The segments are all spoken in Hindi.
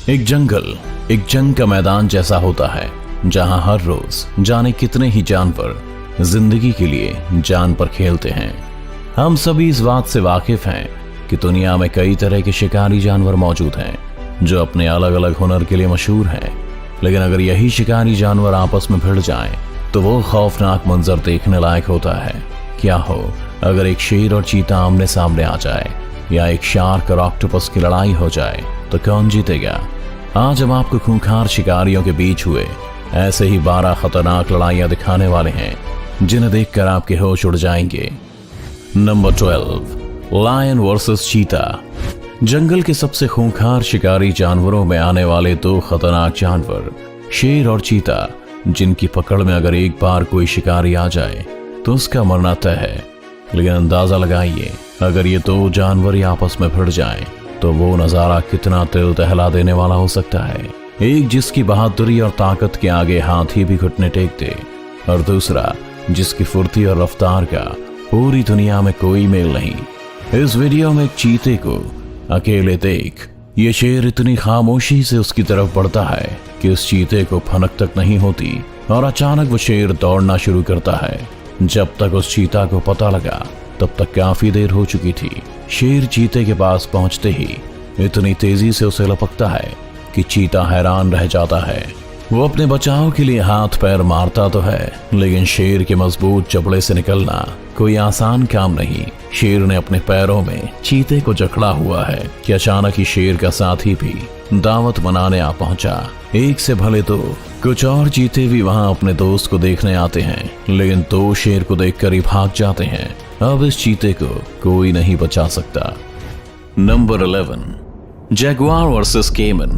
एक जंगल एक जंग का मैदान जैसा होता है, जहां हर रोज जाने कितने ही जानवर जिंदगी के लिए जान पर खेलते हैं। हम सभी इस बात से वाकिफ हैं कि दुनिया में कई तरह के शिकारी जानवर मौजूद हैं जो अपने अलग अलग हुनर के लिए मशहूर हैं। लेकिन अगर यही शिकारी जानवर आपस में भिड़ जाएं, तो वो खौफनाक मंजर देखने लायक होता है। क्या हो अगर एक शेर और चीता आमने सामने आ जाए, या एक शार्क और ऑक्टोपस की लड़ाई हो जाए, तो कौन जीतेगा? आज हम आपको खूंखार शिकारियों के बीच हुए ऐसे ही 12 खतरनाक लड़ाइयां दिखाने वाले हैं जिन्हें देखकर आपके होश उड़ जाएंगे। नंबर 12, लायन वर्सेस चीता। जंगल के सबसे खूंखार शिकारी जानवरों में आने वाले 2 खतरनाक जानवर, शेर और चीता, जिनकी पकड़ में अगर एक बार कोई शिकारी आ जाए तो उसका मरना तय है। लेकिन अंदाजा लगाइए, अगर ये 2 जानवर ही आपस में भिड़ जाएं, तो वो नजारा कितना दिल दहला देने वाला हो सकता है। एक जिसकी बहादुरी और ताकत के आगे हाथी भी घुटने टेक दे, और दूसरा जिसकी फुर्ती और रफ्तार का पूरी दुनिया में कोई मेल नहीं। इस वीडियो में एक चीते को अकेले देख ये शेर इतनी खामोशी से उसकी तरफ बढ़ता है कि उस चीते को भनक तक नहीं होती, और अचानक वो शेर दौड़ना शुरू करता है। जब तक उस चीता को पता लगा तब तक काफी देर हो चुकी थी। शेर चीते के पास पहुंचते ही इतनी तेजी से उसे लपकता है कि चीता हैरान रह जाता है। वो अपने बचाव के लिए हाथ पैर मारता तो है, लेकिन शेर के मजबूत जबड़े से निकलना कोई आसान काम नहीं। शेर ने अपने पैरों में चीते को जकड़ा हुआ है कि अचानक ही शेर का साथी भी दावत मनाने आ पहुंचा। एक से भले तो कुछ और चीते भी वहां अपने दोस्त को देखने आते हैं, लेकिन 2 शेर को देखकर ही भाग जाते हैं। अब इस चीते को कोई नहीं बचा सकता। नंबर 11, जैगुआर वर्सेस केमन।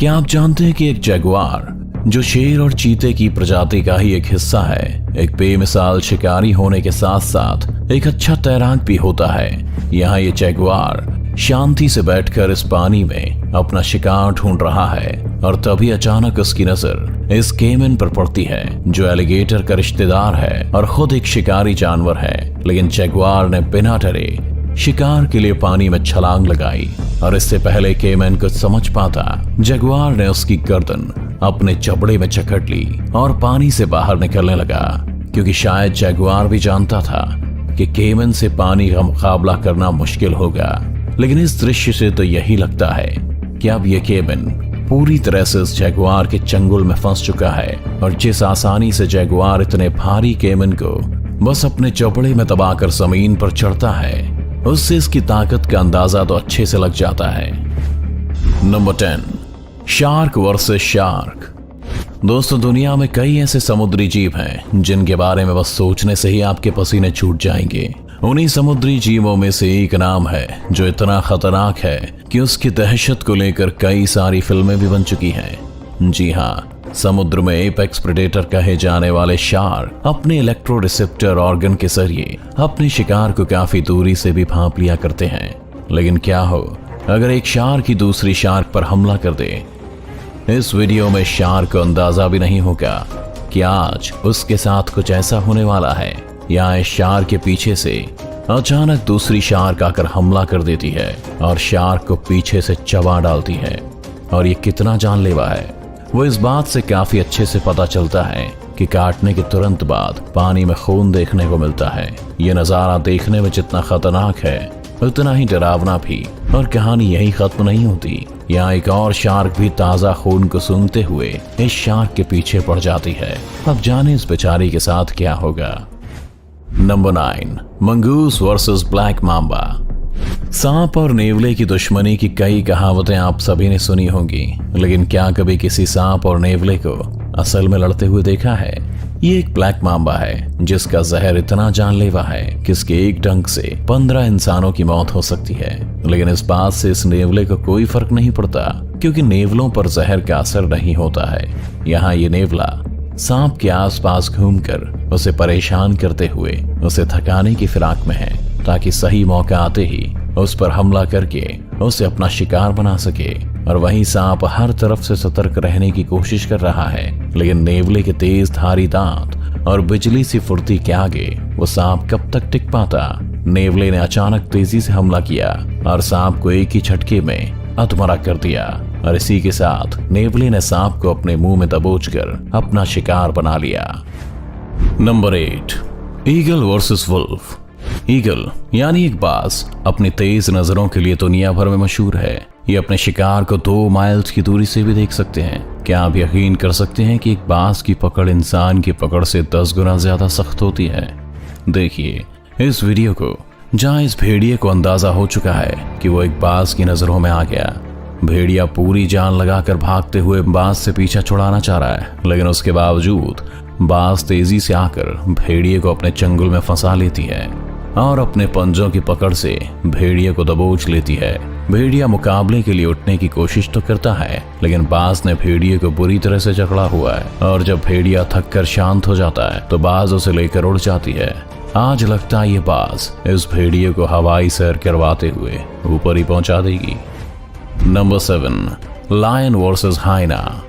क्या आप जानते हैं कि एक जैगुआर, जो शेर और चीते की प्रजाति का ही एक हिस्सा है, एक बेमिसाल शिकारी होने के साथ साथ एक अच्छा तैराक भी होता है। यहाँ ये जैगुआर शांति से बैठकर इस पानी में अपना शिकार ढूंढ रहा है, और तभी अचानक उसकी नजर इस केमन पर पड़ती है, जो एलिगेटर का रिश्तेदार है और खुद एक शिकारी जानवर है। लेकिन जैगुआर ने बिना डरे शिकार के लिए पानी में छलांग लगाई, और इससे पहले केमन कुछ समझ पाता, जैगुआर ने उसकी गर्दन अपने जबड़े में जकड़ ली और पानी से बाहर निकलने लगा, क्योंकि शायद जैगुआर भी जानता था कि केमन से पानी का मुकाबला करना मुश्किल होगा। लेकिन इस दृश्य से तो यही लगता है कि अब ये केमन पूरी तरह से इस जैगुआर के चंगुल में फंस चुका है, और जिस आसानी से जैगुआर इतने भारी केमन को बस अपने जबड़े में दबाकर जमीन पर चढ़ता है, उससे इसकी ताकत का अंदाजा तो अच्छे से लग जाता है। Number 10, shark versus shark. दोस्तों, दुनिया में कई ऐसे समुद्री जीव हैं जिनके बारे में बस सोचने से ही आपके पसीने छूट जाएंगे। उन्हीं समुद्री जीवों में से एक नाम है जो इतना खतरनाक है कि उसकी दहशत को लेकर कई सारी फिल्में भी बन चुकी हैं। जी हाँ, समुद्र में एपेक्स प्रेडेटर कहे जाने वाले शार्क अपने इलेक्ट्रो रिसेप्टर ऑर्गन के जरिए अपने शिकार को काफी दूरी से भी भांप लिया करते हैं। लेकिन क्या हो अगर एक शार्क ही दूसरी शार्क पर हमला कर दे? इस वीडियो में शार्क को अंदाजा भी नहीं होगा कि आज उसके साथ कुछ ऐसा होने वाला है। यहाँ इस शार्क के पीछे से अचानक दूसरी शार्क आकर हमला कर देती है और शार्क को पीछे से चबा डालती है। और ये कितना जानलेवा है वो इस बात से काफी अच्छे से पता चलता है कि काटने के तुरंत बाद पानी में खून देखने को मिलता है। ये नजारा देखने में जितना खतरनाक है उतना ही डरावना भी। और कहानी यही खत्म नहीं होती। यहाँ एक और शार्क भी ताजा खून को सूंघते हुए इस शार्क के पीछे पड़ जाती है। अब जाने इस बेचारी के साथ क्या होगा। Number 9, mongoose versus black Mamba. सांप और नेवले की दुश्मनी की कई कहावतें आप सभी ने सुनी होंगी, लेकिन क्या कभी किसी सांप और नेवले को असल में लड़ते हुए देखा है? ये एक ब्लैक मांबा है जिसका जहर इतना जानलेवा है कि इसके एक डंक से 15 इंसानों की मौत हो सकती है। लेकिन इस बात से इस नेवले को कोई फर्क नहीं पड़ता, क्योंकि नेवलों पर जहर का असर नहीं होता है। यहाँ ये नेवला सांप के आसपास घूमकर उसे परेशान करते हुए उसे थकाने की फिराक में है, ताकि सही मौका आते ही उस पर हमला करके उसे अपना शिकार बना सके। और वहीं सांप हर तरफ से सतर्क रहने की कोशिश कर रहा है, लेकिन नेवले के तेज धारी दांत और बिजली सी फुर्ती के आगे वो सांप कब तक टिक पाता। नेवले ने अचानक तेजी से हमला किया और सांप को एक ही झटके में अधमरा कर दिया। और इसी के साथ नेवले ने सांप को अपने मुंह में दबोचकर अपना शिकार बना लिया। Number 8, eagle versus wolf. Eagle यानी एक बाज अपनी तेज नजरों के लिए दुनिया भर में मशहूर है। ये अपने शिकार को 2 माइल्स की दूरी से भी देख सकते हैं। क्या आप यकीन कर सकते हैं कि एक बाज की पकड़ इंसान की पकड़ से 10 गुना ज्यादा सख्त होती है। देखिए इस वीडियो को, जहां इस भेड़िए को अंदाजा हो चुका है कि वो एक बाज की नजरों में आ गया। भेड़िया पूरी जान लगाकर भागते हुए बाज से पीछा छुड़ाना चाह रहा है, लेकिन उसके बावजूद बाज तेजी से आकर भेड़िए को अपने चंगुल में फंसा लेती है और अपने पंजों की पकड़ से भेड़िए को दबोच लेती है। भेड़िया मुकाबले के लिए उठने की कोशिश तो करता है, लेकिन बाज ने भेड़िए को बुरी तरह से जकड़ा हुआ है और जब भेड़िया थक कर शांत हो जाता है तो बाज उसे लेकर उड़ जाती है। आज लगता है ये बाज इस भेड़िए को हवाई सैर करवाते हुए ऊपर ही पहुंचा देगी। Number 7, lion versus hyena.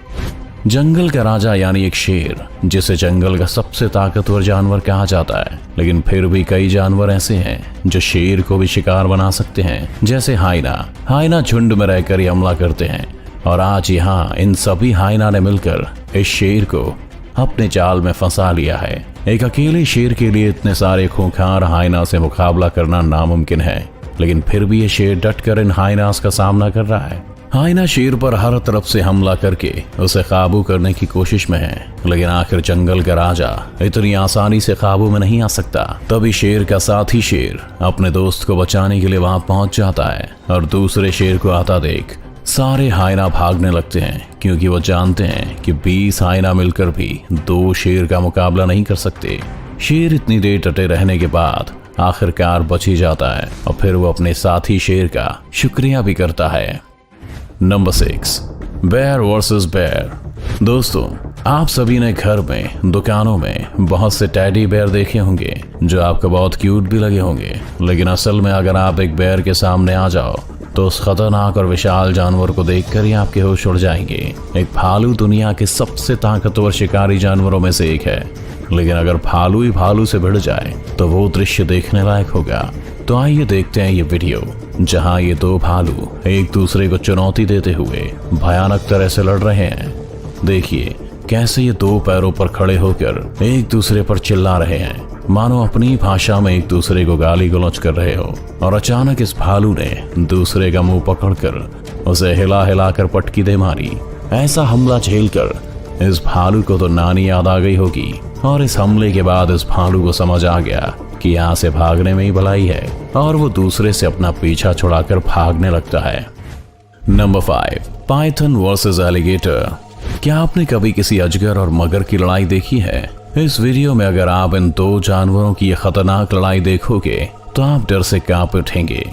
जंगल का राजा यानी एक शेर, जिसे जंगल का सबसे ताकतवर जानवर कहा जाता है, लेकिन फिर भी कई जानवर ऐसे हैं जो शेर को भी शिकार बना सकते हैं, जैसे हाइना। हाइना झुंड में रहकर ही हमला करते हैं और आज यहाँ इन सभी हाइना ने मिलकर इस शेर को अपने जाल में फंसा लिया है। एक अकेले शेर के लिए इतने सारे खूंखार हाइना से मुकाबला करना नामुमकिन है, लेकिन फिर भी ये शेर डटकर इन हाइनास का सामना कर रहा है। हाइना शेर पर हर तरफ से हमला करके उसे काबू करने की कोशिश में है, लेकिन आखिर जंगल का राजा इतनी आसानी से काबू में नहीं आ सकता। तभी शेर का साथी शेर अपने दोस्त को बचाने के लिए वहां पहुंच जाता है और दूसरे शेर को आता देख सारे हाइना भागने लगते हैं, क्योंकि वो जानते हैं कि 20 हाइना मिलकर भी 2 शेर का मुकाबला नहीं कर सकते। शेर इतनी देर डटे रहने के बाद आखिरकार बच ही जाता है और फिर वो अपने साथी शेर का शुक्रिया भी करता है। Number 6, bear versus bear. दोस्तों, आप सभी ने घर में, दुकानों में बहुत से टेडी बेयर देखे होंगे जो आपको बहुत क्यूट भी लगे होंगे, लेकिन असल में अगर आप एक बेयर के सामने आ जाओ तो उस खतरनाक और विशाल जानवर को देखकर ही आपके होश उड़ जाएंगे। एक भालू दुनिया के सबसे ताकतवर शिकारी जानवरों में से एक है, लेकिन अगर भालू ही भालू से भिड़ जाए तो वो दृश्य देखने लायक होगा। तो आइए देखते हैं ये वीडियो, जहां ये 2 भालू एक दूसरे को चुनौती देते हुए भयानक तरह से लड़ रहे हैं। देखिए कैसे ये 2 पैरों पर खड़े होकर एक दूसरे पर चिल्ला रहे हैं, मानो अपनी भाषा में एक दूसरे को गाली गलौज कर रहे हो। और अचानक इस भालू ने दूसरे का मुंह पकड़कर उसे हिला हिला कर पटकी दे मारी। ऐसा हमला झेलकर इस भालू को तो नानी याद आ गई होगी, और इस हमले के बाद इस भालू को समझ आ गया कि यहाँ से भागने में ही भलाई है, और वो दूसरे से अपना पीछा छुड़ाकर भागने लगता है। Number 5, Python versus alligator. क्या आपने कभी किसी अजगर और मगर की लड़ाई देखी है? इस वीडियो में अगर आप इन 2 जानवरों की ये खतरनाक लड़ाई देखोगे तो आप डर से कांप उठेंगे।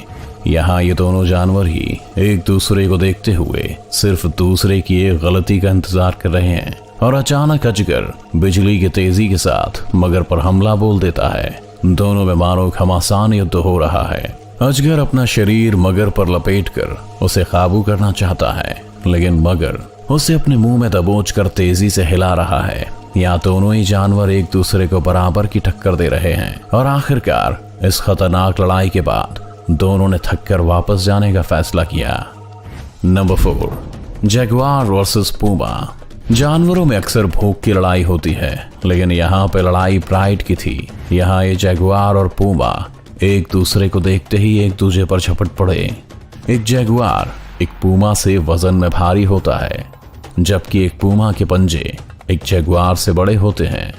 यहाँ ये दोनों जानवर ही एक दूसरे को देखते हुए सिर्फ दूसरे की एक गलती का इंतजार कर रहे हैं, और अचानक अजगर बिजली की तेजी के साथ मगर पर हमला बोल देता है। दोनों में मानो घमासान युद्ध हो रहा है। अजगर अपना शरीर मगर पर लपेटकर उसे काबू करना चाहता है, लेकिन मगर उसे अपने मुंह में दबोच कर तेजी से हिला रहा है। यहाँ दोनों ही जानवर एक दूसरे को बराबर की टक्कर दे रहे हैं, और आखिरकार इस खतरनाक लड़ाई के बाद दोनों ने थक कर वापस जाने का फैसला किया। Number 4, Jaguar versus Puma. जानवरों में अक्सर भूख की लड़ाई होती है, लेकिन यहाँ पे लड़ाई प्राइड की थी। यहाँ ये जगुआर और पूमा एक दूसरे को देखते ही एक दूसरे पर झपट पड़े। एक जगुआर एक पूमा से वजन में भारी होता है, जबकि एक पूमा के पंजे एक जगुआर से बड़े होते हैं।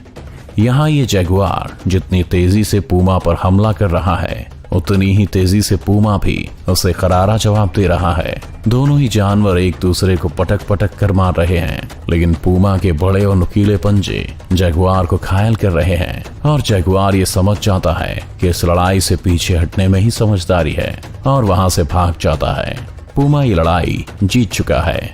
यहाँ ये जगुआर जितनी तेजी से पूमा पर हमला कर रहा है, उतनी ही तेजी से पूमा भी उसे करारा जवाब दे रहा है। दोनों ही जानवर एक दूसरे को पटक पटक कर मार रहे हैं, लेकिन पूमा के बड़े और नुकीले पंजे जगुआर को घायल कर रहे हैं, और जगुआर ये समझ जाता है कि इस लड़ाई से पीछे हटने में ही समझदारी है, और वहां से भाग जाता है। पूमा ये लड़ाई जीत चुका है।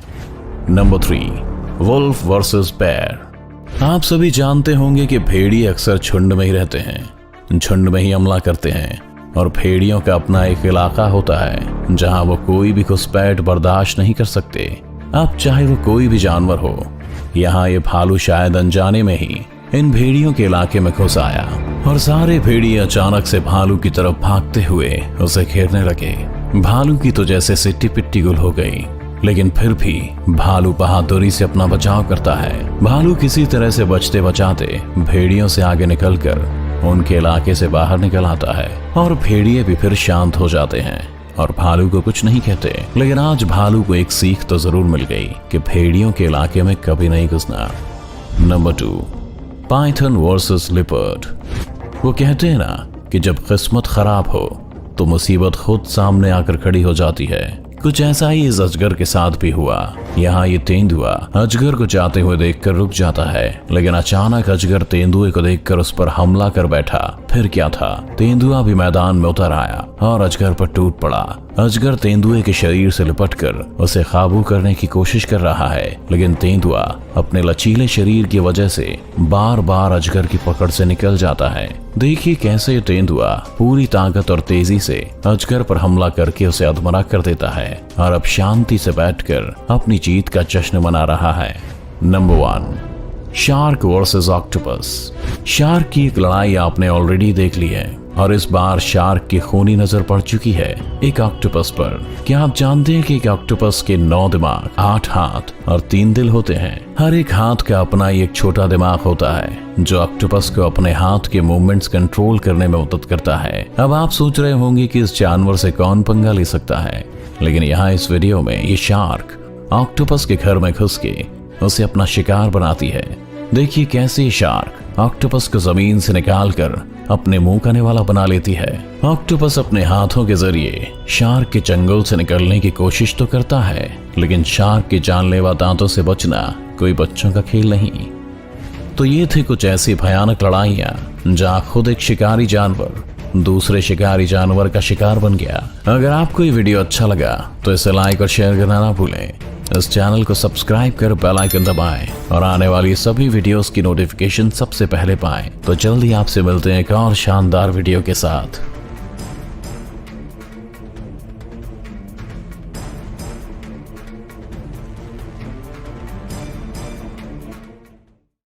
Number 3, wolf versus bear. आप सभी जानते होंगे कि भेड़िए अक्सर झुंड में ही रहते हैं, झुंड में ही हमला करते हैं, और भेड़ियों का अपना एक इलाका होता है जहां वो कोई भी घुसपैठ बर्दाश्त नहीं कर सकते, अब चाहे वो कोई भी जानवर हो। यहाँ ये भालू शायद अनजाने में ही इन भेड़ियों के इलाके में घुस आया, और सारे भेड़िए अचानक से भालू की तरफ भागते हुए उसे घेरने लगे। भालू की तो जैसे सिट्टी पिट्टी गुल हो गई। लेकिन फिर भी भालू बहादुरी से अपना बचाव करता है। भालू किसी तरह से बचते बचाते भेड़ियों से आगे निकलकर उनके इलाके से बाहर निकल आता है और भेड़िए भी फिर शांत हो जाते हैं और भालू को कुछ नहीं कहते। लेकिन आज भालू को एक सीख तो जरूर मिल गई कि भेड़ियों के इलाके में कभी नहीं घुसना। Number 2, Python versus leopard. वो कहते हैं ना कि जब किस्मत खराब हो तो मुसीबत खुद सामने आकर खड़ी हो जाती है। कुछ ऐसा ही इस अजगर के साथ भी हुआ। यहाँ ये तेंदुआ अजगर को जाते हुए देखकर रुक जाता है, लेकिन अचानक अजगर तेंदुए को देखकर उस पर हमला कर बैठा। फिर क्या था, तेंदुआ भी मैदान में उतर आया और अजगर पर टूट पड़ा। अजगर तेंदुए के शरीर से लिपटकर उसे काबू करने की कोशिश कर रहा है, लेकिन तेंदुआ अपने लचीले शरीर की वजह से बार बार अजगर की पकड़ से निकल जाता है। देखिए कैसे तेंदुआ पूरी ताकत और तेजी से अजगर पर हमला करके उसे अधमरा कर देता है और अब शांति से बैठकर अपनी जीत का जश्न मना रहा है। Number 1, shark versus octopus. Shark की एक लड़ाई आपने ऑलरेडी देख ली है और इस बार शार्क की खूनी नजर पड़ चुकी है एक ऑक्टोपस पर। क्या आप जानते हैं कि एक ऑक्टोपस के 9 दिमाग, 8 हाथ और 3 दिल होते हैं। हर एक हाथ का अपना एक छोटा दिमाग होता है जो ऑक्टोपस को अपने हाथ के मूवमेंट्स कंट्रोल करने में मदद करता है। अब आप सोच रहे होंगे कि इस जानवर से कौन पंगा ले सकता है, लेकिन यहाँ इस वीडियो में ये शार्क ऑक्टोपस के घर में घुस के उसे अपना शिकार बनाती है। देखिए कैसे ये शार्क ऑक्टोपस को जमीन से निकालकर अपने मुंह का निवाला बना लेती है। ऑक्टोपस अपने हाथों के जरिए शार्क के चंगुल से निकलने की कोशिश तो करता है, लेकिन शार्क के जानलेवा दांतों से बचना कोई बच्चों का खेल नहीं। तो ये थे कुछ ऐसी भयानक लड़ाइयां जहां खुद एक शिकारी जानवर दूसरे शिकारी जानवर का शिकार बन गया। अगर आपको ये वीडियो अच्छा लगा तो इसे लाइक और शेयर करना ना भूलें। इस चैनल को सब्सक्राइब कर बेल आइकन दबाएं और आने वाली सभी वीडियोस की नोटिफिकेशन सबसे पहले पाएं। तो जल्दी आपसे मिलते हैं एक और शानदार वीडियो के साथ।